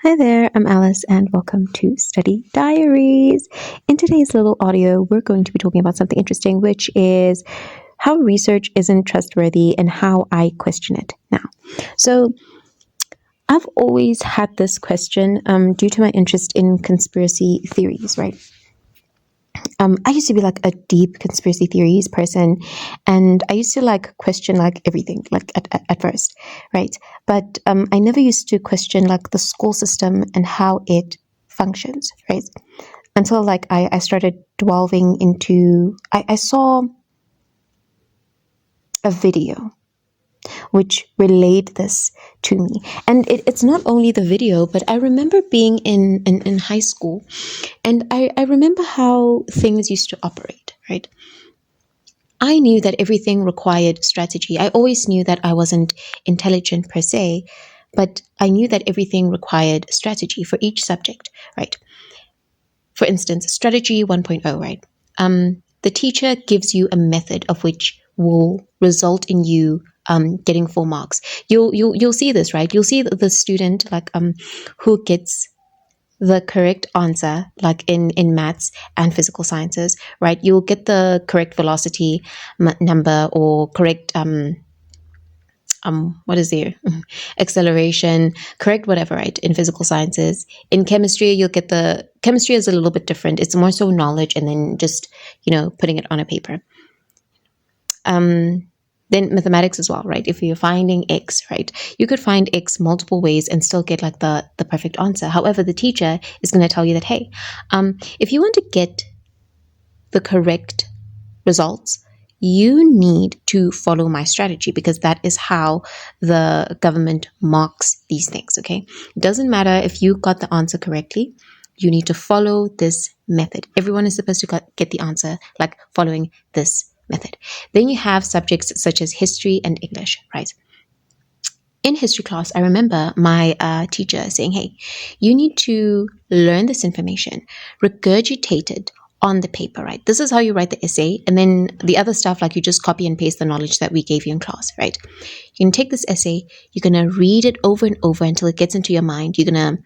Hi there, I'm Alice, and welcome to Study Diaries. In today's little audio, we're going to be talking about something interesting, which is how research isn't trustworthy and how I question it now. So, I've always had this question due to my interest in conspiracy theories, right? I used to be like a deep conspiracy theories person, and I used to like question like everything, like at first, right? But I never used to question like the school system and how it functions, right? Until like I started delving into, I saw a video which relayed this to me. And it's not only the video, but I remember being in high school, and I remember how things used to operate, right? I knew that everything required strategy. I always knew that I wasn't intelligent per se, but I knew that everything required strategy for each subject, right? For instance, strategy 1.0, right? The teacher gives you a method of which will result in you getting full marks. You'll see this, right? You'll see the student like who gets the correct answer, like in maths and physical sciences, right? You'll get the correct velocity number or correct what is there acceleration, correct whatever, right? In physical sciences. In chemistry, you'll get the chemistry is a little bit different. It's more so knowledge and then just putting it on a paper. Then mathematics as well, right? If you're finding x, right, you could find x multiple ways and still get like the perfect answer. However, the teacher is going to tell you that, hey, if you want to get the correct results, you need to follow my strategy, because that is how the government marks these things. Okay, it doesn't matter if you got the answer correctly. You need to follow this method. Everyone is supposed to get the answer like following this method. Then you have subjects such as history and English, right? In history class, I remember my teacher saying, hey, you need to learn this information, regurgitate it on the paper, right? This is how you write the essay. And then the other stuff, like you just copy and paste the knowledge that we gave you in class, right? You can take this essay, you're going to read it over and over until it gets into your mind. You're going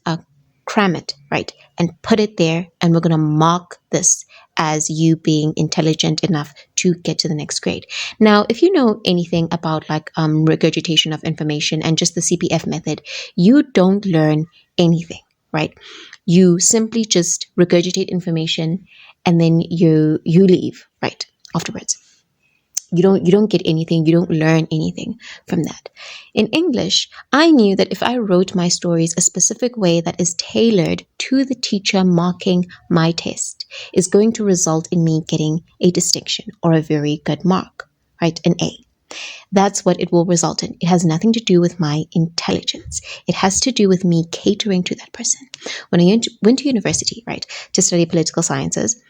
to cram it, right? And put it there. And we're going to mark this as you being intelligent enough to get to the next grade. Now, if you know anything about like regurgitation of information and just the CPF method, you don't learn anything, right? You simply just regurgitate information and then you leave, right? Afterwards. You don't get anything, you don't learn anything from that. In English, I knew that if I wrote my stories a specific way that is tailored to the teacher marking my test, is going to result in me getting a distinction or a very good mark, right? An A. That's what it will result in. It has nothing to do with my intelligence. It has to do with me catering to that person. When I went to university, right, to study political sciences,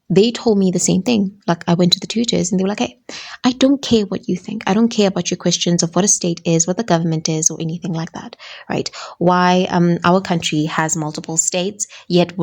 they told me the same thing. Like I went to the tutors and they were like, hey, I don't care what you think. I don't care about your questions of what a state is, what the government is, or anything like that, right? Why our country has multiple states, yet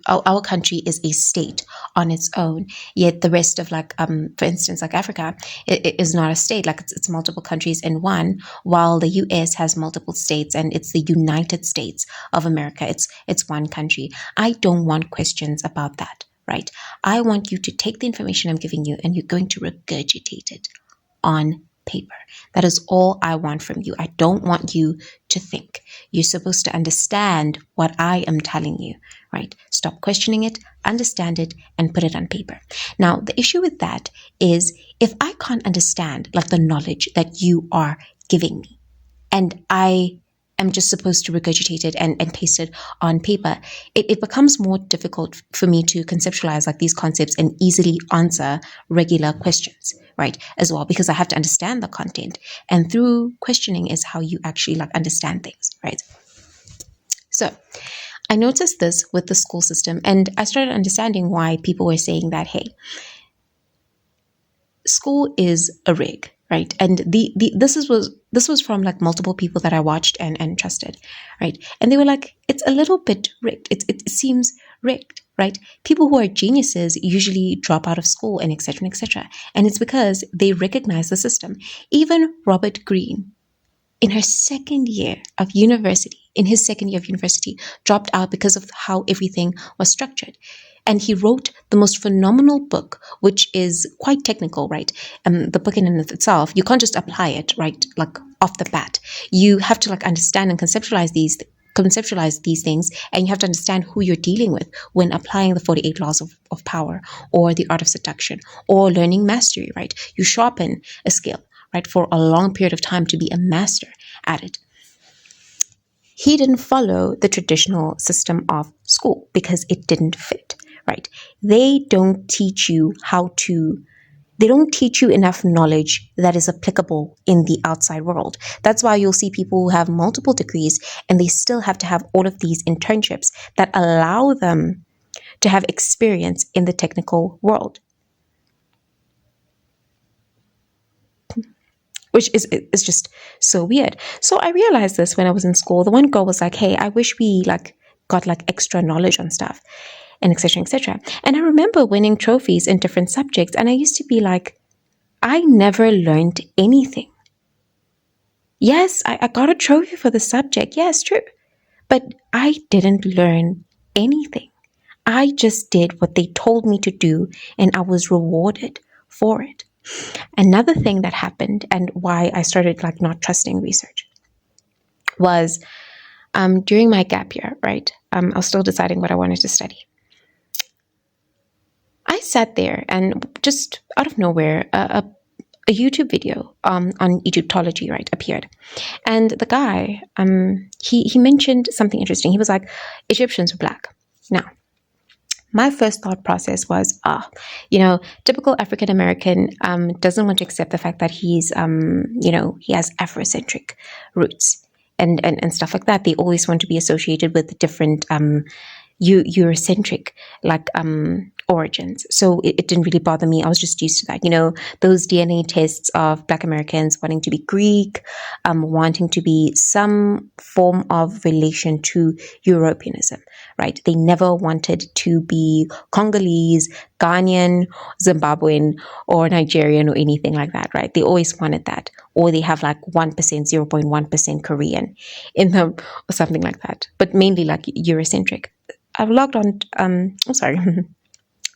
our country is a state on its own, yet the rest of like for instance like Africa, it is not a state. Like it's multiple countries in one, while the US has multiple states and it's the United States of America. It's one country. I don't want questions about that, right? I want you to take the information I'm giving you and you're going to regurgitate it on paper. That is all I want from you. I don't want you to think. You're supposed to understand what I am telling you, right? Stop questioning it, understand it, and put it on paper. Now, the issue with that is if I can't understand like the knowledge that you are giving me, and I am just supposed to regurgitate it and paste it on paper, it becomes more difficult for me to conceptualize like these concepts and easily answer regular questions, right? As well, because I have to understand the content, and through questioning is how you actually like understand things, right? So I noticed this with the school system, and I started understanding why people were saying that, hey, school is a rig, right? And this was from like multiple people that I watched and trusted, right? And they were like, it's a little bit rigged. It seems rigged, right? People who are geniuses usually drop out of school and etc. And it's because they recognize the system. Even Robert Greene, in her second year of university, in his second year of university, dropped out because of how everything was structured. And he wrote the most phenomenal book, which is quite technical, right? The book in and of itself, you can't just apply it, right? Like off the bat. You have to like understand and conceptualize these things, and you have to understand who you're dealing with when applying the 48 laws of power, or the art of seduction, or learning mastery, right? You sharpen a skill, right, for a long period of time to be a master at it. He didn't follow the traditional system of school because it didn't fit, right? They don't teach you how to they don't teach you enough knowledge that is applicable in the outside world. That's why you'll see people who have multiple degrees and they still have to have all of these internships that allow them to have experience in the technical world, which is just so weird. So I realized this when I was in school. The one girl was like, "Hey, I wish we like got like extra knowledge on stuff," and etc. etc. And I remember winning trophies in different subjects, and I used to be like, I never learned anything. Yes, I got a trophy for the subject. Yes, true. But I didn't learn anything. I just did what they told me to do, and I was rewarded for it. Another thing that happened, and why I started like not trusting research, was during my gap year, right? I was still deciding what I wanted to study. I sat there and just out of nowhere, a YouTube video on Egyptology, right, appeared. And the guy, he mentioned something interesting. He was like, Egyptians were black. Now, my first thought process was, typical African American doesn't want to accept the fact that he's, he has Afrocentric roots and stuff like that. They always want to be associated with different Eurocentric like origins. So it didn't really bother me. I was just used to that. Those DNA tests of Black Americans wanting to be Greek, wanting to be some form of relation to Europeanism, right? They never wanted to be Congolese, Ghanaian, Zimbabwean, or Nigerian or anything like that, right? They always wanted that. Or they have like 1%, 0.1% Korean in them or something like that. But mainly like Eurocentric. I've logged on,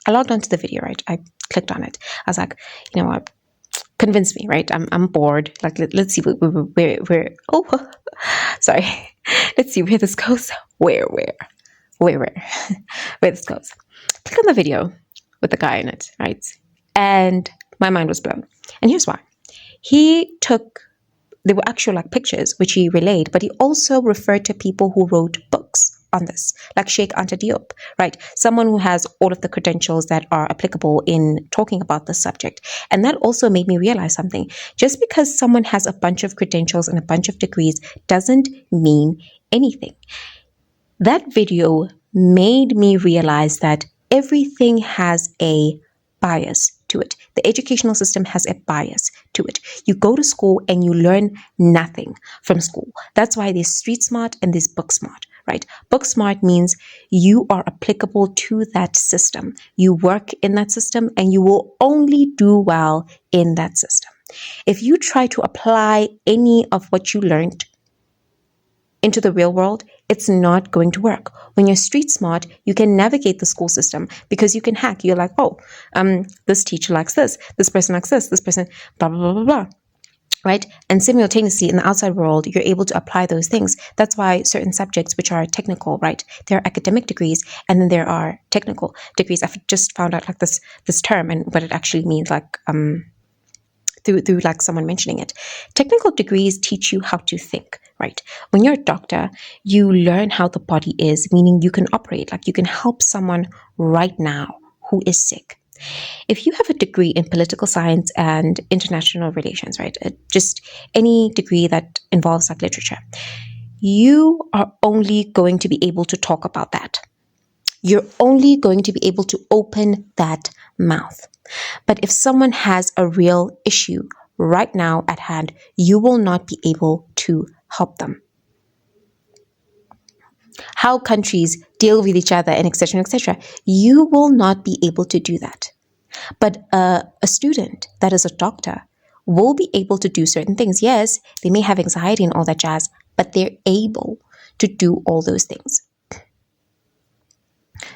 I logged onto the video, right? I clicked on it. I was like, you know what? Convince me, right? I'm bored. Like, let's see where, oh, sorry. Let's see where this goes. Where this goes. Click on the video with the guy in it, right? And my mind was blown. And here's why. There were actual like pictures which he relayed, but he also referred to people who wrote books on this, like Sheikh Anta Diop, right? Someone who has all of the credentials that are applicable in talking about this subject. And that also made me realize something. Just because someone has a bunch of credentials and a bunch of degrees doesn't mean anything. That video made me realize that everything has a bias to it. The educational system has a bias to it. You go to school and you learn nothing from school. That's why there's street smart and there's book smart, right? Book smart means you are applicable to that system. You work in that system and you will only do well in that system. If you try to apply any of what you learned into the real world, it's not going to work. When you're street smart, you can navigate the school system because you can hack. You're like, this teacher likes this person likes this person, blah, blah, blah, blah, blah. Right? And simultaneously in the outside world, you're able to apply those things. That's why certain subjects which are technical, right? There are academic degrees and then there are technical degrees. I've just found out like this term and what it actually means, like through like someone mentioning it. Technical degrees teach you how to think, right? When you're a doctor, you learn how the body is, meaning you can operate, like you can help someone right now who is sick. If you have a degree in political science and international relations, right? Just any degree that involves like literature, you are only going to be able to talk about that. You're only going to be able to open that mouth. But if someone has a real issue right now at hand, you will not be able to help them. How countries deal with each other and etc., you will not be able to do that. But a student that is a doctor will be able to do certain things. Yes, they may have anxiety and all that jazz, but they're able to do all those things.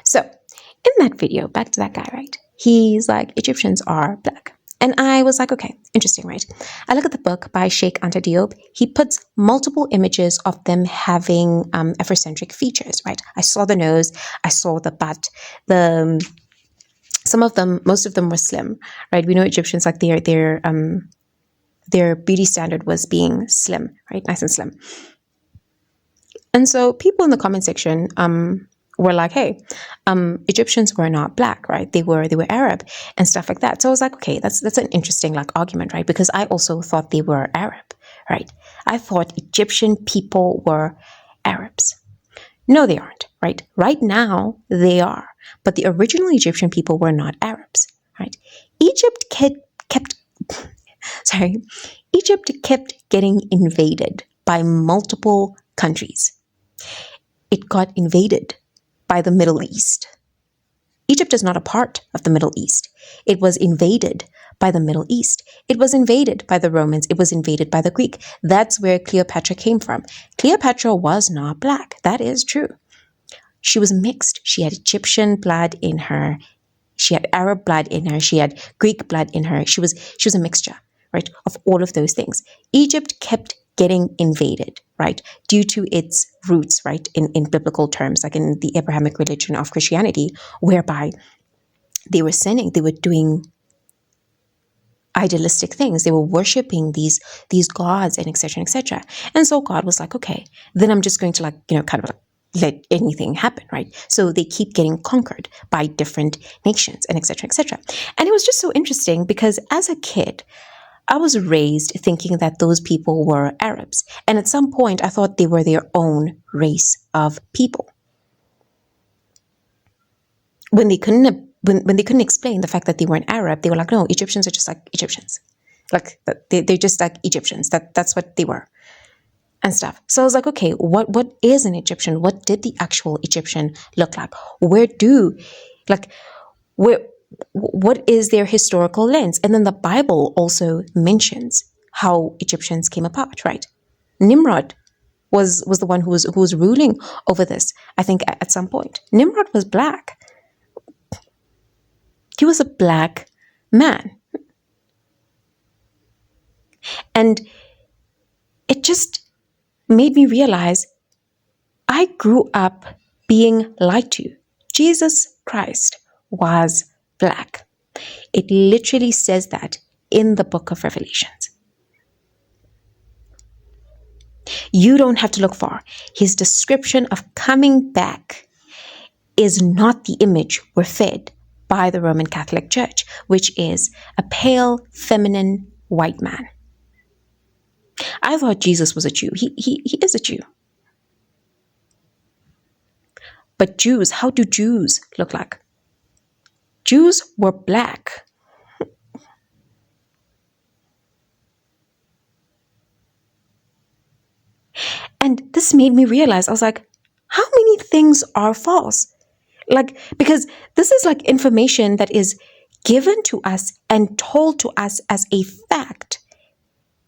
So, in that video, back to that guy, right? He's like, Egyptians are black. And I was like, okay, interesting, right? I look at the book by Sheikh Anta Diop. He puts multiple images of them having Afrocentric features, right? I saw the nose, I saw the butt, some of them, most of them were slim, right? We know Egyptians, like their beauty standard was being slim, right? Nice and slim. And so people in the comment section were like, hey, Egyptians were not black, right? They were Arab and stuff like that. So I was like, okay, that's an interesting like argument, right? Because I also thought they were Arab, right? I thought Egyptian people were Arabs. No, they aren't, right? Right now, they are. But the original Egyptian people were not Arabs, right? Egypt kept getting invaded by multiple countries. It got invaded by the Middle East. Egypt is not a part of the Middle East. It was invaded by the Middle East. It was invaded by the Romans. It was invaded by the Greek. That's where Cleopatra came from. Cleopatra was not black. That is true. She was mixed. She had Egyptian blood in her. She had Arab blood in her. She had Greek blood in her. She was a mixture, right, of all of those things. Egypt kept getting invaded, right, due to its roots, right, in biblical terms, like in the Abrahamic religion of Christianity, whereby they were sinning, they were doing idealistic things, they were worshiping these gods and etc. etc. And so God was like, okay, then I'm just going to kind of let anything happen, right? So they keep getting conquered by different nations and etc. etc. And it was just so interesting because as a kid, I was raised thinking that those people were Arabs. And at some point, I thought they were their own race of people. When they couldn't explain the fact that they weren't Arab, they were like, no, Egyptians are just like Egyptians. Like, they're just like Egyptians. That's what they were. And stuff. So I was like, okay, what is an Egyptian? What did the actual Egyptian look like? What is their historical lens? And then the Bible also mentions how Egyptians came about, right? Nimrod was the one who was ruling over this, I think, at some point. Nimrod was black. He was a black man. And it just made me realize I grew up being lied to. Jesus Christ was black. It literally says that in the book of Revelations. You don't have to look far. His description of coming back is not the image we're fed by the Roman Catholic Church, which is a pale, feminine, white man. I thought Jesus was a Jew. He is a Jew. But Jews, how do Jews look like? Jews were black. And this made me realize, I was like, how many things are false? Like, because this is like information that is given to us and told to us as a fact.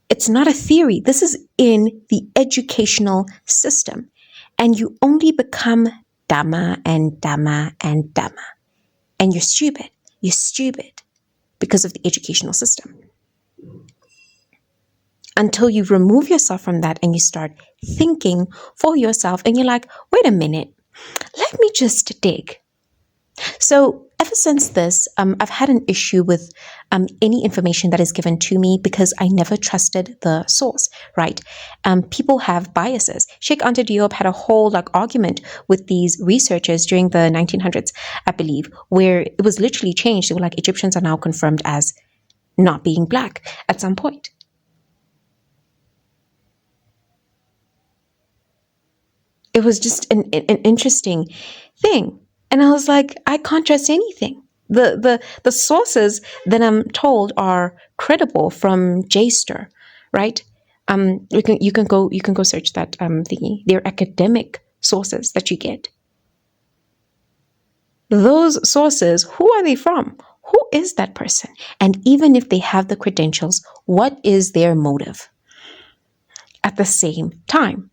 It's not a theory. This is in the educational system. And you only become dumber and dumber and dumber. And you're stupid. You're stupid because of the educational system. Until you remove yourself from that and you start thinking for yourself and you're like, wait a minute, let me just dig. So ever since this, I've had an issue with any information that is given to me because I never trusted the source, right? People have biases. Sheikh Anta Diop had a whole argument with these researchers during the 1900s, I believe, where it was literally changed. They were like, Egyptians are now confirmed as not being black at some point. It was just an interesting thing. And I was like, I can't trust anything. The sources that I'm told are credible from JSTOR, right? You can go search that thingy. They're academic sources that you get. Those sources, who are they from? Who is that person? And even if they have the credentials, what is their motive? At the same time,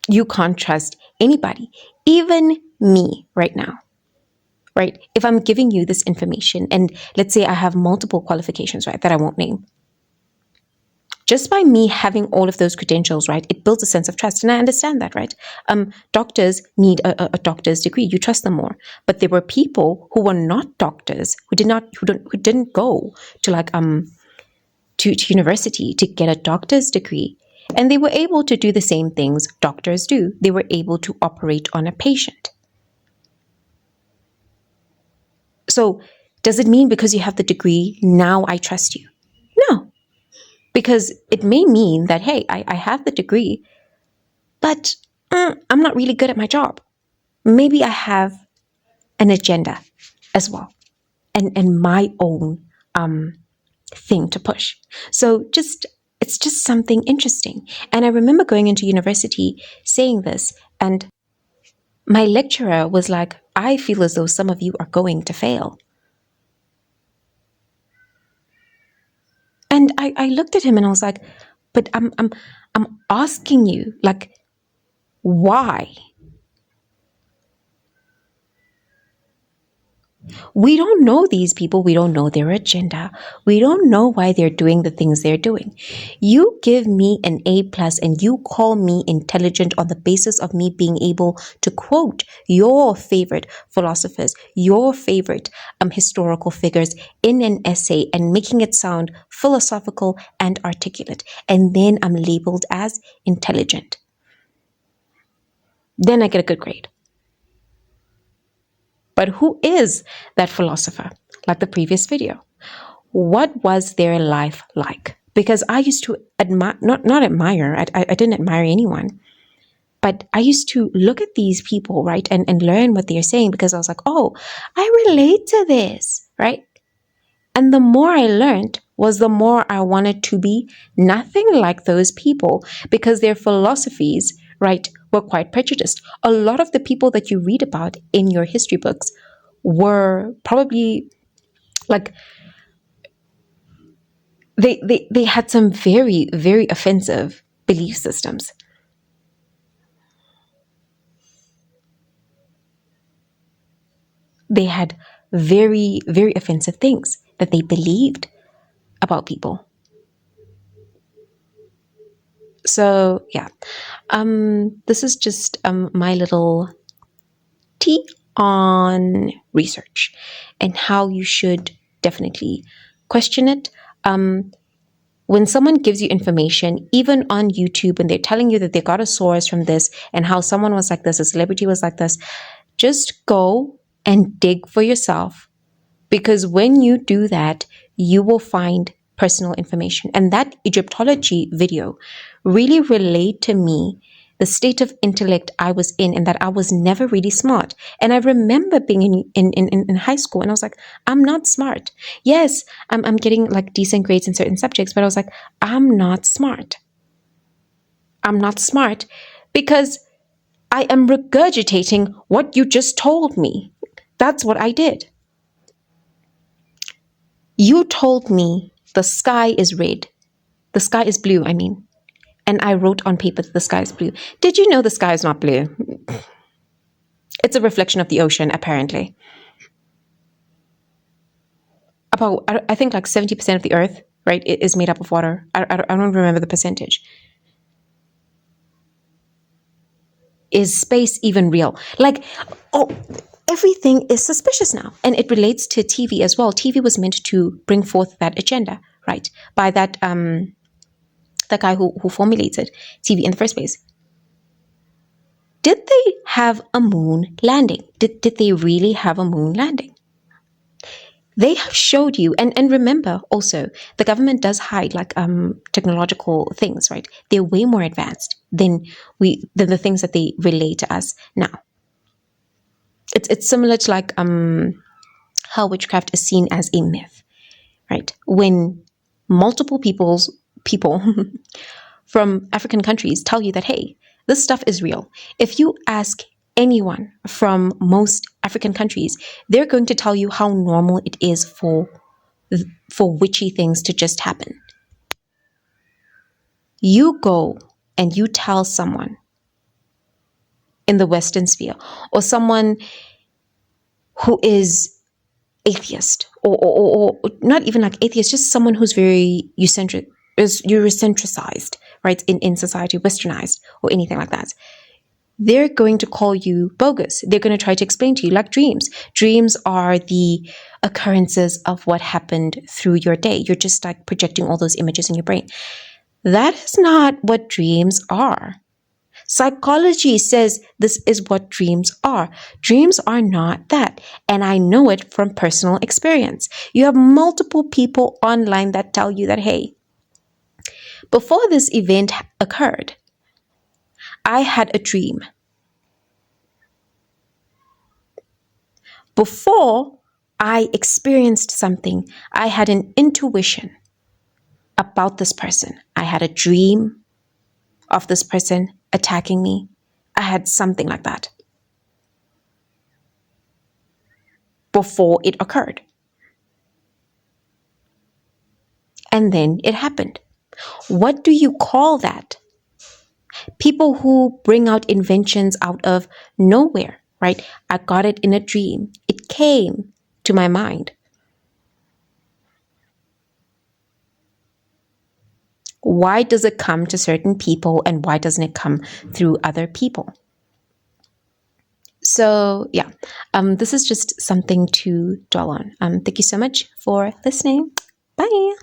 you can't trust anybody, even me right now, right? If I'm giving you this information, and let's say I have multiple qualifications, right, that I won't name, just by me having all of those credentials, right, it builds a sense of trust. And I understand that, right? Doctors need a doctor's degree. You trust them more. But there were people who were not doctors, who didn't go to to university to get a doctor's degree. And they were able to do the same things doctors do. They were able to operate on a patient. So does it mean because you have the degree, now I trust you? No, because it may mean that, hey, I have the degree, but I'm not really good at my job. Maybe I have an agenda as well, and my own thing to push. So it's just something interesting. And I remember going into university saying this, and my lecturer was like, I feel as though some of you are going to fail. And I looked at him and I was like, but I'm asking you, like, why? We don't know these people. We don't know their agenda. We don't know why they're doing the things they're doing. You give me an A plus and you call me intelligent on the basis of me being able to quote your favorite philosophers, your favorite historical figures in an essay and making it sound philosophical and articulate. And then I'm labeled as intelligent. Then I get a good grade. But who is that philosopher? Like the previous video. What was their life like? Because I used to admire, not admire, I didn't admire anyone, but I used to look at these people, right, and learn what they're saying, because I was like, oh, I relate to this, right? And the more I learned was the more I wanted to be nothing like those people, because their philosophies, right, were quite prejudiced. A lot of the people that you read about in your history books were probably like, they had some very, very offensive belief systems. They had very, very offensive things that they believed about people. So yeah, this is just my little tea on research and how you should definitely question it. When someone gives you information, even on YouTube, and they're telling you that they got a source from this and how someone was like this, a celebrity was like this, just go and dig for yourself. Because when you do that, you will find personal information. And that Egyptology video really relayed to me the state of intellect I was in, and that I was never really smart. And I remember being in high school, and I was like, I'm not smart. Yes, I'm getting like decent grades in certain subjects, but I was like, I'm not smart. I'm not smart because I am regurgitating what you just told me. That's what I did. You told me the sky is red. The sky is blue, I mean. And I wrote on paper that the sky is blue. Did you know the sky is not blue? It's a reflection of the ocean, apparently. About, I think like 70% of the earth, right, is made up of water. I don't remember the percentage. Is space even real? Like, oh, everything is suspicious now. And it relates to TV as well. TV was meant to bring forth that agenda, right? By that that guy who formulated TV in the first place. Did they have a moon landing? Did they really have a moon landing? They have showed you, and remember also, the government does hide like technological things, right? They're way more advanced than the things that they relay to us now. It's similar to like how witchcraft is seen as a myth, right? When multiple people from African countries tell you that, hey, this stuff is real. If you ask anyone from most African countries, they're going to tell you how normal it is for witchy things to just happen. You go and you tell someone in the Western sphere, or someone who is atheist, or not even like atheist, just someone who's very Eurocentricized, right, in society, westernized, or anything like that. They're going to call you bogus. They're going to try to explain to you like dreams. Dreams are the occurrences of what happened through your day. You're just like projecting all those images in your brain. That is not what dreams are. Psychology says this is what dreams are. Dreams are not that. And I know it from personal experience. You have multiple people online that tell you that, hey, before this event occurred, I had a dream. Before I experienced something, I had an intuition about this person. I had a dream of this person attacking me. I had something like that before it occurred. And then it happened. What do you call that? People who bring out inventions out of nowhere, right? I got it in a dream. It came to my mind. Why does it come to certain people and why doesn't it come through other people? So yeah, this is just something to dwell on. Thank you so much for listening. Bye.